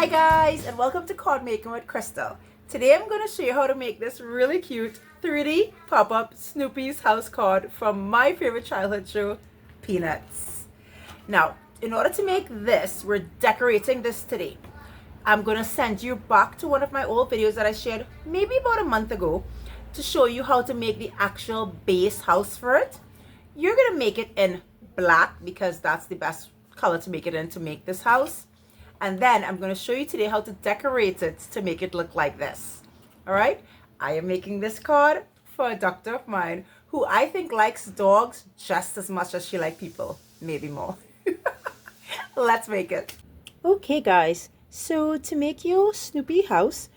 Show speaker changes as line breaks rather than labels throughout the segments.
Hi guys, and welcome to Card Making with Crystal. Today I'm going to show you how to make this really cute 3D pop-up Snoopy's house card from my favorite childhood show, Peanuts. Now, in order to make this, we're decorating this today. I'm going to send you back to one of my old videos that I shared maybe about a month ago to show you how to make the actual base house for it. You're going to make it in black because that's the best color to make it in to make this house. And then I'm going to show you today how to decorate it to make it look like this. All right, I am making this card for a doctor of mine who I think likes dogs just as much as she likes people, maybe more. Let's make it. Okay guys, so to make your Snoopy house,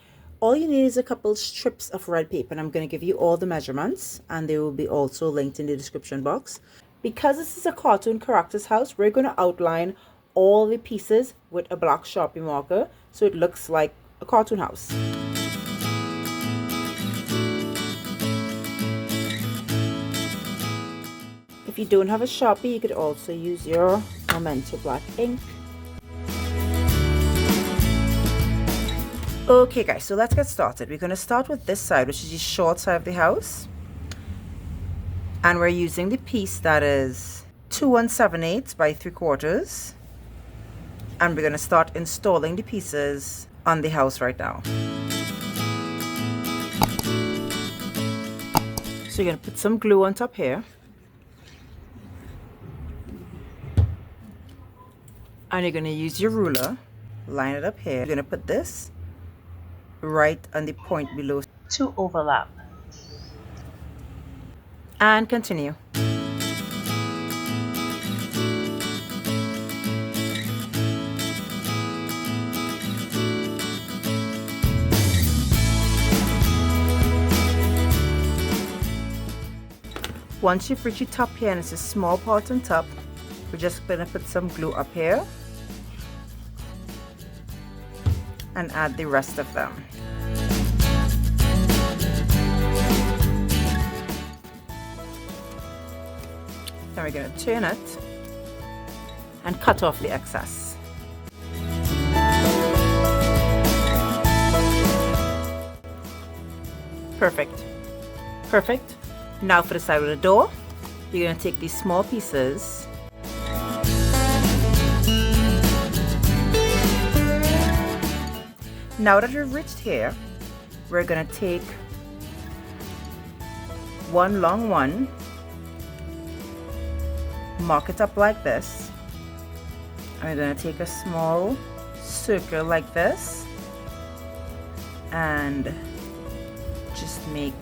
all you need is a couple strips of red paper, and I'm going to give you all the measurements, and they will be also linked in the description box. Because this is a cartoon character's house, we're going to outline all the pieces with a black Sharpie marker so it looks like a cartoon house. If you don't have a Sharpie, you could also use your Memento black ink. Okay guys, so let's get started. We're going to start with this side, which is the short side of the house, and we're using the piece that is 2 1/7/8 by 3/4. And we're going to start installing the pieces on the house right now. So you're going to put some glue on top here. And you're going to use your ruler, line it up here. You're going to put this right on the point below to overlap. And continue. Once you've reached the top here and it's a small part on top, we're just going to put some glue up here and add the rest of them. Then we're going to turn it and cut off the excess. Perfect. Perfect. Now for the side of the door, you're going to take these small pieces now that we've reached here, we're going to take one long one, mark it up like this, and we're going to take a small circle like this and just make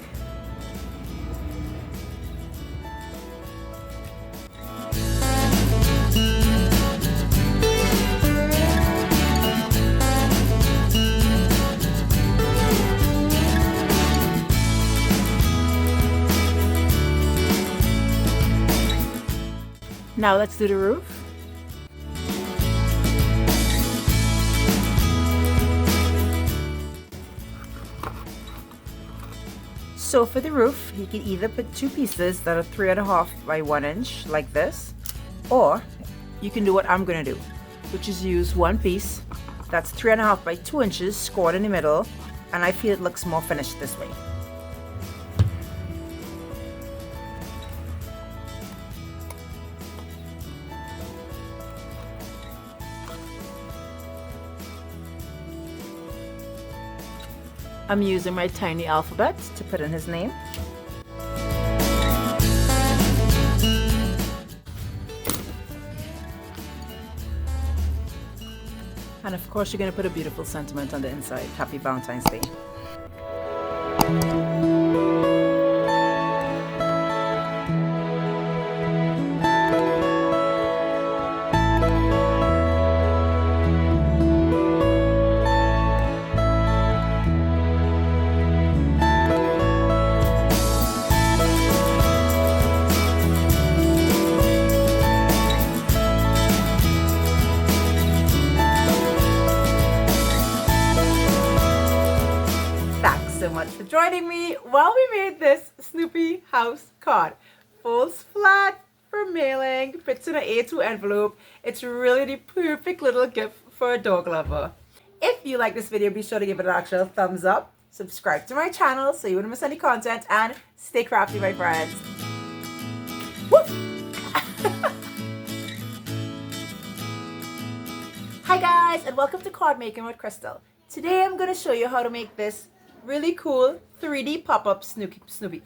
Now let's do the roof. So for the roof, you can either put two pieces that are 3.5 by 1 inch like this, or you can do what I'm going to do, which is use one piece that's 3.5 by 2 inches scored in the middle, and I feel it looks more finished this way. I'm using my tiny alphabet to put in his name. And of course you're going to put a beautiful sentiment on the inside. Happy Valentine's Day. So much for joining me while we made this Snoopy house card. Folds flat for mailing, fits in an A2 envelope. It's really the perfect little gift for a dog lover. If you like this video, be sure to give it an actual thumbs up. Subscribe to my channel so you wouldn't miss any content, and stay crafty, my friends. Woo! Hi guys, and welcome to Card Making with Crystal. Today I'm going to show you how to make this really cool 3D pop-up Snoopy.